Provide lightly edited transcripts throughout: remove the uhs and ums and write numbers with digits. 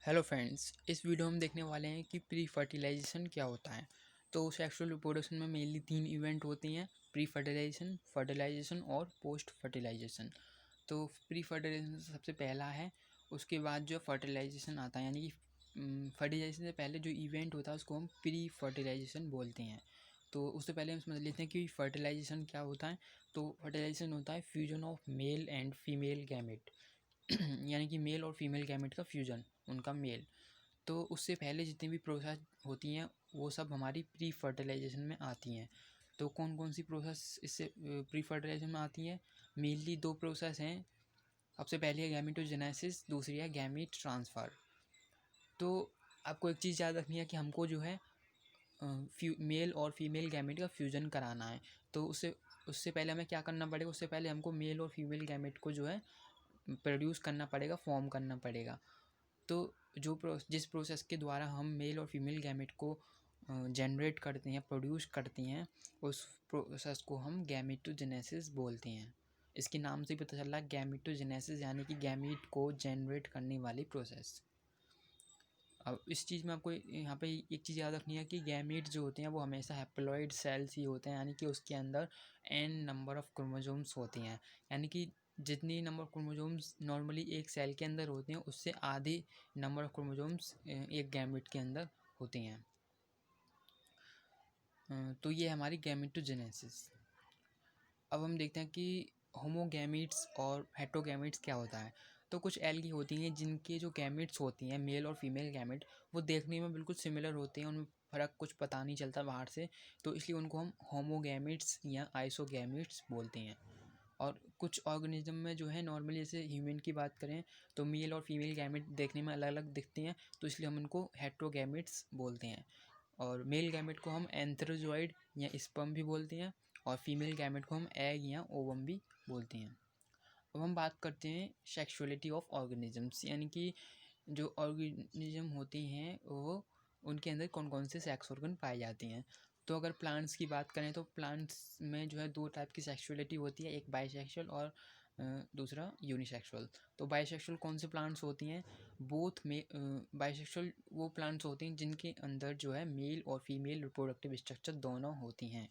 Hello friends, इस video में हम देखने वाले हैं कि प्री फर्टिलाइजेशन क्या होता है। तो सेक्सुअल रिप्रोडक्शन में मेनली 3 इवेंट होती हैं: प्री फर्टिलाइजेशन, फर्टिलाइजेशन और पोस्ट फर्टिलाइजेशन। तो प्री फर्टिलाइजेशन सबसे पहला है। उसके बाद जो फर्टिलाइजेशन आता है, यानी कि फर्टिलाइजेशन से पहले जो इवेंट होता है उसको हम प्री फर्टिलाइजेशन बोलते हैं। तो उससे पहले हम समझ लेते हैं कि फर्टिलाइजेशन क्या होता है। तो फर्टिलाइजेशन होता है fusion of male and female gamete यानी कि मेल और फीमेल गैमेट का फ्यूजन, उनका मेल। तो उससे पहले जितनी भी प्रोसेस होती हैं वो सब हमारी प्री फर्टिलाइजेशन में आती हैं। तो कौन कौन सी प्रोसेस इससे प्री फर्टिलाइजेशन में आती हैं? मेनली 2 प्रोसेस हैं। सबसे पहली है गैमेटोजेनेसिस, दूसरी है गैमीट ट्रांसफ़र। तो आपको एक चीज़ याद रखनी है कि हमको जो है मेल और फीमेल गैमेट का फ्यूजन कराना है। तो उससे उससे पहले हमें क्या करना पड़ेगा? उससे पहले हमको मेल और फीमेल गैमेट को जो है प्रोड्यूस करना पड़ेगा, फॉर्म करना पड़ेगा। तो जिस प्रोसेस के द्वारा हम मेल और फीमेल गैमेट को जनरेट करते हैं, प्रोड्यूस करते हैं, उस प्रोसेस को हम गैमेटोजेनेसिस बोलते हैं। इसके नाम से ही पता चल रहा है गैमेटोजेनेसिस, यानी कि गैमीट को जनरेट करने वाली प्रोसेस। अब इस चीज़ में आपको यहाँ पे एक चीज़ याद रखनी है कि गैमीट जो होते हैं वो हमेशा हैप्लॉइड सेल्स ही होते हैं, यानी कि उसके अंदर n नंबर ऑफ क्रोमोसोम्स होती हैं। यानी कि जितनी नंबर ऑफ क्रोमोसोम्स नॉर्मली एक सेल के अंदर होते हैं उससे आधी नंबर ऑफ क्रोमोसोम्स एक गैमेट के अंदर होती हैं। तो ये हमारी गैमेटोजेनेसिस। अब हम देखते हैं कि होमोगैमीट्स और हेटेरोगैमीट्स क्या होता है। तो कुछ एल्गी होती हैं जिनके जो गैमेट्स होती हैं, मेल और फीमेल गैमेट, वो देखने में बिल्कुल सिमिलर होते हैं, उनमें फ़र्क कुछ पता नहीं चलता बाहर से, तो इसलिए उनको हम होमोगैमीट्स या आइसोगैमीट्स बोलते हैं। और कुछ ऑर्गेनिज्म में जो है नॉर्मली, जैसे ह्यूमन की बात करें तो मेल और फीमेल गैमेट देखने में अलग अलग दिखते हैं, तो इसलिए हम उनको हेटेरोगैमीट्स बोलते हैं। और मेल गैमेट को हम एंथ्रोजॉइड या स्पर्म भी बोलते हैं, और फीमेल गैमेट को हम एग या ओवम भी बोलते हैं। अब हम बात करते हैं सेक्सुअलिटी ऑफ ऑर्गेनिजम्स, यानी कि जो ऑर्गेनिज्म होते हैं वो उनके अंदर कौन कौन से सेक्स ऑर्गन पाए जाते हैं। तो अगर प्लांट्स की बात करें तो प्लांट्स में जो है 2 टाइप की सेक्सुअलिटी होती है, एक बाइसेक्सुअल और दूसरा यूनिसेक्सुअल। तो बाइसेक्सुअल कौन से प्लांट्स होती हैं? बोथ में बाइसेक्सुअल वो प्लांट्स होती हैं जिनके अंदर जो है मेल और फीमेल रिप्रोडक्टिव स्ट्रक्चर दोनों होती हैं,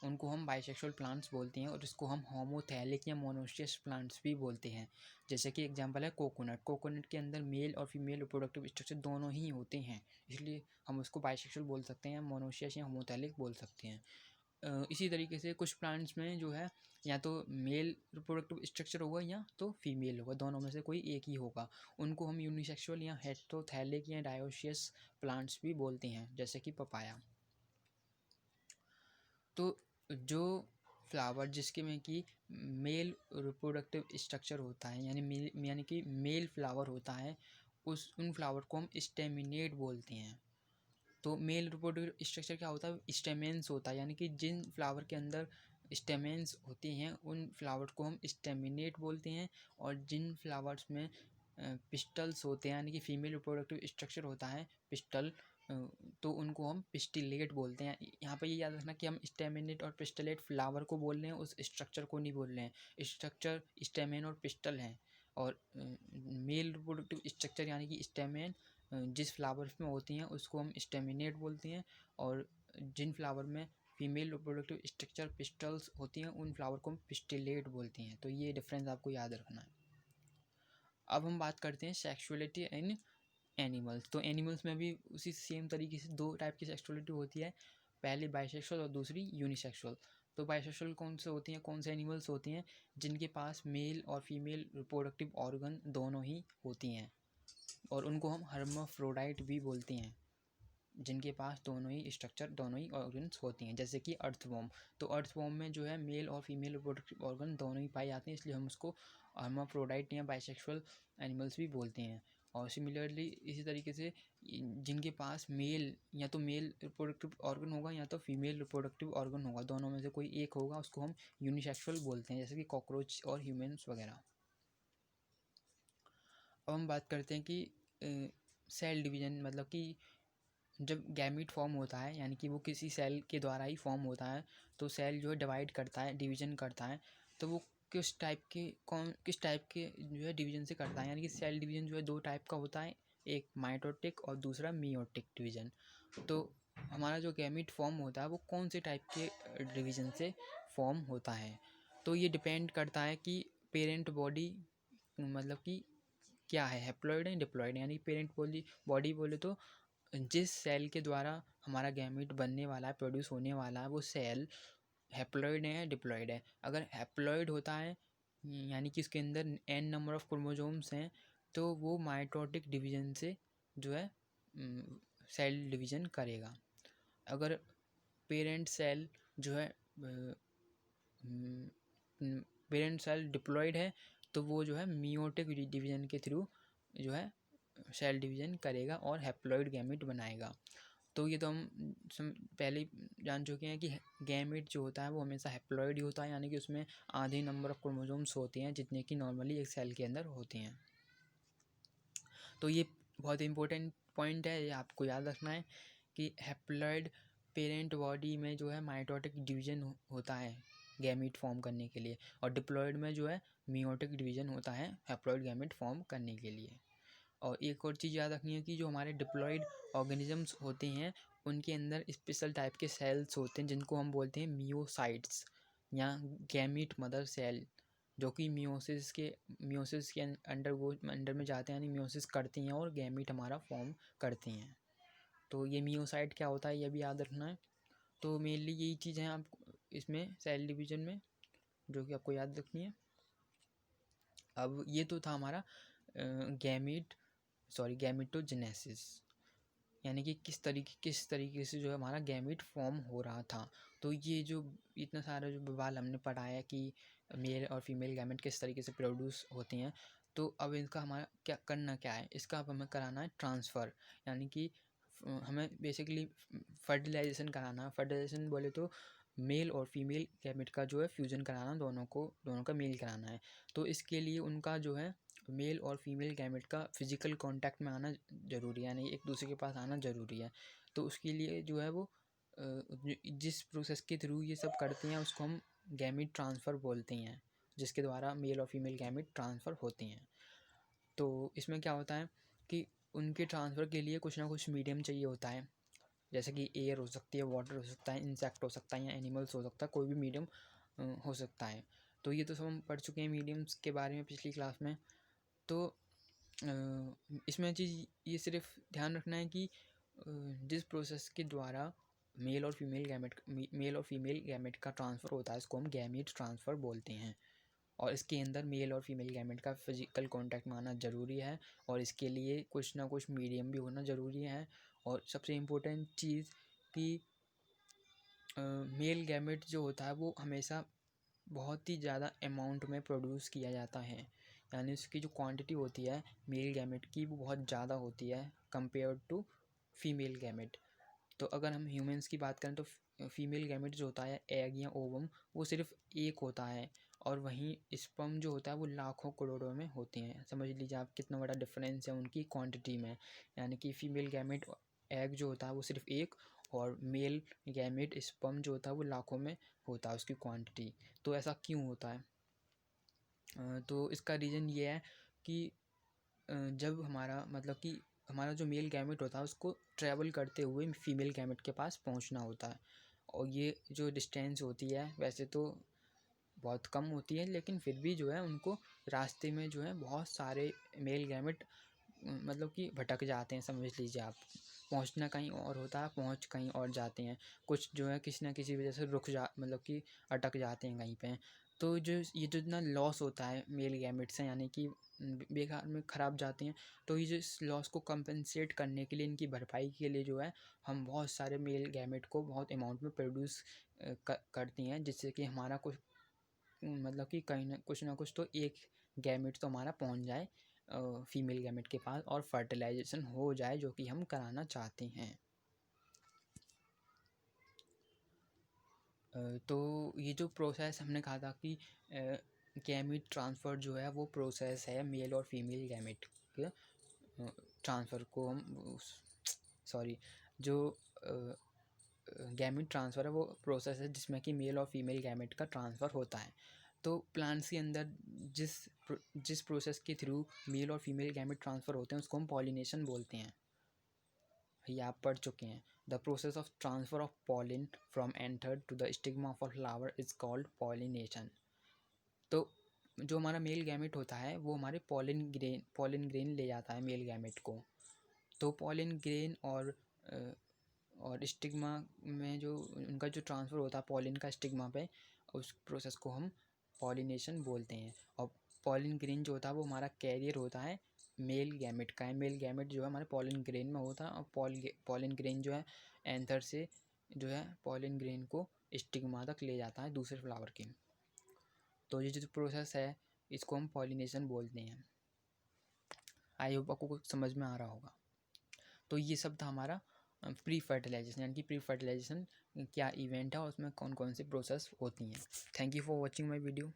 उनको हम बाइसेक्सुअल प्लांट्स बोलते हैं। और इसको हम होमोथैलिक या मोनोसियस प्लांट्स भी बोलते हैं। जैसे कि एग्जांपल है कोकोनट। कोकोनट के अंदर मेल और फीमेल रिप्रोडक्टिव स्ट्रक्चर दोनों ही होते हैं, इसलिए हम उसको बाइसेक्सुअल बोल सकते हैं, मोनोसियस या होमोथैलिक बोल सकते हैं। इसी तरीके से कुछ प्लांट्स में जो है या तो मेल रिप्रोडक्टिव स्ट्रक्चर होगा या तो फीमेल होगा, दोनों में से कोई एक ही होगा। उनको हम यूनिसेक्सुअल या हेटेरोथैलिक या डायोसियस प्लांट्स भी बोलते हैं, जैसे कि पपाया। तो जो फ्लावर जिसके में कि मेल रिप्रोडक्टिव स्ट्रक्चर होता है, यानी कि मेल फ्लावर होता है, उन फ्लावर को हम स्टेमिनेट बोलते हैं। तो मेल रिप्रोडक्टिव स्ट्रक्चर क्या होता है? स्टेमेंस होता है, यानी कि जिन फ्लावर के अंदर स्टेमेंस होती हैं उन फ्लावर को हम स्टेमिनेट बोलते हैं। और जिन फ्लावर्स में पिस्टल्स होते हैं, यानी कि फीमेल रिप्रोडक्टिव स्ट्रक्चर होता है पिस्टल, तो उनको हम पिस्टिलेट बोलते हैं। यहाँ पे ये याद रखना कि हम स्टेमिनेट और पिस्टलेट फ्लावर को बोल रहे हैं, उस स्ट्रक्चर को नहीं बोल रहे हैं। स्ट्रक्चर स्टेमेन और पिस्टल हैं, और मेल रिप्रोडक्टिव स्ट्रक्चर यानी कि स्टेमेन जिस फ्लावर्स में होती हैं उसको हम स्टेमिनेट बोलते हैं, और जिन फ्लावर में फीमेल रिप्रोडक्टिव स्ट्रक्चर पिस्टल्स होती हैं उन फ्लावर को हम पिस्टिलेट बोलते हैं। तो ये डिफरेंस आपको याद रखना है। अब हम बात करते हैं सेक्सुअलिटी इन एनिमल्स। तो एनिमल्स में भी उसी सेम तरीके से 2 टाइप की सेक्सुअलिटी होती है, पहली बाइसेक्सुअल और दूसरी यूनिसेक्सुअल। तो बाइसेक्सुअल कौन से होती हैं, कौन से एनिमल्स होती हैं? जिनके पास मेल और फीमेल रिप्रोडक्टिव ऑर्गन दोनों ही होती हैं, और उनको हम हर्माफ्रोडाइट भी बोलते हैं, जिनके पास दोनों ही स्ट्रक्चर, दोनों ही ऑर्गन्स होती हैं, जैसे कि अर्थवॉर्म। तो अर्थवॉर्म में जो है मेल और फीमेल रिप्रोडक्टिव ऑर्गन दोनों ही पाए जाते हैं, इसलिए हम उसको हर्माफ्रोडाइट या बाइसेक्सुअल एनिमल्स भी बोलते हैं। और सिमिलरली इसी तरीके से जिनके पास मेल या तो मेल रिप्रोडक्टिव ऑर्गन होगा या तो फीमेल रिप्रोडक्टिव ऑर्गन होगा, दोनों में से कोई एक होगा, उसको हम यूनिसेक्सुअल बोलते हैं, जैसे कि कॉकरोच और ह्यूमन्स वगैरह। अब हम बात करते हैं कि सेल डिवीजन, मतलब कि जब गैमीट फॉर्म होता है, यानी कि वो किसी सेल के द्वारा ही फॉर्म होता है, तो सेल जो है डिवाइड करता है, डिवीजन करता है, तो वो किस टाइप के जो है डिवीजन से करता है। यानी कि सेल डिवीजन जो है 2 टाइप का होता है। एक माइटोटिक और दूसरा मियोटिक डिवीज़न। तो हमारा जो गैमीट फॉर्म होता है वो कौन से टाइप के डिवीज़न से फॉर्म होता है, तो ये डिपेंड करता है कि पेरेंट बॉडी मतलब कि क्या है, हैप्लॉइड है डिप्लॉइड है। यानी पेरेंट बॉडी बोले तो जिस सेल के द्वारा हमारा गैमीट बनने वाला है, प्रोड्यूस होने वाला है, वो सेल हैप्लॉइड है या डिप्लॉइड है। अगर हैप्लॉइड होता है यानी कि इसके अंदर n नंबर ऑफ क्रोमोसोम्स हैं, तो वो माइटोटिक डिवीज़न से जो है सेल डिवीज़न करेगा। अगर पेरेंट सेल जो है पेरेंट सेल डिप्लॉइड है तो वो जो है मियोटिक डिवीज़न के थ्रू जो है सेल डिवीज़न करेगा और हैप्लॉइड गैमेट बनाएगा। तो ये तो हम पहले ही जान चुके हैं कि गैमेट जो होता है वो हमेशा हैप्लॉइड ही होता है, यानी कि उसमें आधे नंबर ऑफ क्रोमोसोम्स होते हैं जितने कि नॉर्मली एक सेल के अंदर होते हैं। तो ये बहुत इंपॉर्टेंट पॉइंट है, ये आपको याद रखना है कि हैप्लॉइड पेरेंट बॉडी में जो है माइटोटिक डिवीज़न होता है गैमीट फॉर्म करने के लिए, और डिप्लॉइड में जो है मियोटिक डिवीज़न होता है हैप्लॉइड गैमीट फॉर्म करने के लिए। और एक और चीज़ याद रखनी है कि जो हमारे डिप्लॉइड ऑर्गेनिजम्स होते हैं उनके अंदर स्पेशल टाइप के सेल्स होते हैं जिनको हम बोलते हैं मियोसाइट्स या गैमीट मदर सेल, जो कि मियोसिस के अंडर में जाते हैं, यानी मियोसिस करती हैं और गैमीट हमारा फॉर्म करती हैं। तो ये मियोसाइट क्या होता है ये भी याद रखना है। तो मेनली यही चीज़ हैं आप इसमें सेल डिवीज़न में जो कि आपको याद रखनी है। अब ये तो था हमारा गैमेटोजेनेसिस, यानी कि किस तरीके से जो है हमारा गैमीट फॉर्म हो रहा था। तो ये जो इतना सारा जो बवाल हमने पढ़ा है कि मेल और फीमेल गैमेट किस तरीके से प्रोड्यूस होते हैं, तो अब इनका हमारा क्या है, इसका अब हमें कराना है ट्रांसफ़र, यानी कि हमें बेसिकली फर्टिलाइजेशन कराना है। फर्टिलाइजेशन बोले तो मेल और फीमेल गैमेट का जो है फ्यूज़न कराना, दोनों का मेल कराना है। तो इसके लिए उनका जो है मेल और फीमेल गैमेट का फिज़िकल कांटेक्ट में आना ज़रूरी है, यानी एक दूसरे के पास आना ज़रूरी है। तो उसके लिए जो है वो जिस प्रोसेस के थ्रू ये सब करते हैं उसको हम गैमेट ट्रांसफ़र बोलते हैं, जिसके द्वारा मेल और फीमेल गैमेट ट्रांसफ़र होते हैं। तो इसमें क्या होता है कि उनके ट्रांसफ़र के लिए कुछ ना कुछ मीडियम चाहिए होता है, जैसे कि एयर हो सकती है, वाटर हो सकता है, इंसेक्ट हो सकता है या एनिमल्स हो सकता है, कोई भी मीडियम हो सकता है। तो ये तो सब हम पढ़ चुके हैं मीडियम्स के बारे में पिछली क्लास में। तो इसमें चीज़ ये सिर्फ ध्यान रखना है कि जिस प्रोसेस के द्वारा मेल और फीमेल गैमेट का ट्रांसफ़र होता है इसको हम गैमेट ट्रांसफ़र बोलते हैं, और इसके अंदर मेल और फीमेल गैमेट का फिजिकल कांटेक्ट में आना ज़रूरी है, और इसके लिए कुछ ना कुछ मीडियम भी होना ज़रूरी है। और सबसे इम्पोर्टेंट चीज़ कि मेल गैमेट जो होता है वो हमेशा बहुत ही ज़्यादा अमाउंट में प्रोड्यूस किया जाता है, यानी उसकी जो क्वांटिटी होती है मेल गैमेट की वो बहुत ज़्यादा होती है कंपेयर टू फीमेल गैमेट। तो अगर हम ह्यूमंस की बात करें तो फीमेल गैमेट जो होता है एग या ओवम वो सिर्फ एक होता है, और वहीं स्पर्म जो होता है वो लाखों करोड़ों में होते हैं। समझ लीजिए आप कितना बड़ा डिफरेंस है उनकी क्वांटिटी में, यानी कि फीमेल गैमेट एग जो होता है वो सिर्फ एक, और मेल गैमेट स्पर्म जो होता है वो लाखों में होता है उसकी क्वांटिटी। तो ऐसा क्यों होता है? तो इसका रीज़न ये है कि जब हमारा मतलब कि हमारा जो मेल गैमेट होता है उसको ट्रैवल करते हुए फीमेल गैमेट के पास पहुंचना होता है, और ये जो डिस्टेंस होती है वैसे तो बहुत कम होती है, लेकिन फिर भी जो है उनको रास्ते में जो है बहुत सारे मेल गैमेट मतलब कि भटक जाते हैं। समझ लीजिए आप, पहुंचना कहीं और होता है, पहुंच कहीं और जाते हैं, कुछ जो है किसी ना किसी वजह से मतलब कि अटक जाते हैं कहीं पे। तो जो ये जो इतना लॉस होता है मेल गैमेट से, यानी कि बेकार में ख़राब जाते हैं, तो ये जो इस लॉस को कंपनसेट करने के लिए, इनकी भरपाई के लिए जो है हम बहुत सारे मेल गैमेट को बहुत अमाउंट में प्रोड्यूस करती हैं, जिससे कि हमारा कुछ मतलब कि कहीं ना कुछ तो एक गैमेट तो हमारा पहुंच जाए फीमेल गैमेट के पास, और फर्टिलाइजेशन हो जाए जो कि हम कराना चाहते हैं। तो ये जो प्रोसेस हमने कहा था कि गैमेट ट्रांसफ़र जो है वो प्रोसेस है मेल और फीमेल गैमेट के ट्रांसफ़र को हम सॉरी जो गैमेट ट्रांसफ़र है वो प्रोसेस है जिसमें कि मेल और फीमेल गैमेट का ट्रांसफ़र होता है। तो प्लांट्स के अंदर जिस जिस प्रोसेस के थ्रू मेल और फीमेल गैमेट ट्रांसफ़र होते हैं उसको हम पॉलिनेशन बोलते हैं। ये आप पढ़ चुके हैं। The process of transfer of pollen from anther to the stigma of a flower is called pollination. तो जो हमारा मेल गैमेट होता है वो हमारे पॉलिन ग्रेन ले जाता है मेल गैमेट को। तो पॉलिन ग्रेन और स्टिग्मा में जो उनका जो ट्रांसफ़र होता है पॉलिन का स्टिग्मा पे, उस प्रोसेस को हम पॉलिनेशन बोलते हैं। और पॉलिन ग्रेन जो होता है वो हमारा कैरियर होता है मेल गैमेट का है। मेल गैमेट जो है हमारे पॉलिन ग्रेन में होता है और पॉलिन ग्रेन जो है एंथर से जो है पॉलिन ग्रेन को स्टिग्मा तक ले जाता है दूसरे फ्लावर के। तो ये जो प्रोसेस है इसको हम पॉलिनेशन बोलते हैं। आई होप आपको कुछ समझ में आ रहा होगा। तो ये सब था हमारा प्री फर्टिलाइजेशन, यानी कि प्री फर्टिलाइजेशन क्या इवेंट है और उसमें कौन कौन सी प्रोसेस होती हैं। Thank you for watching my video.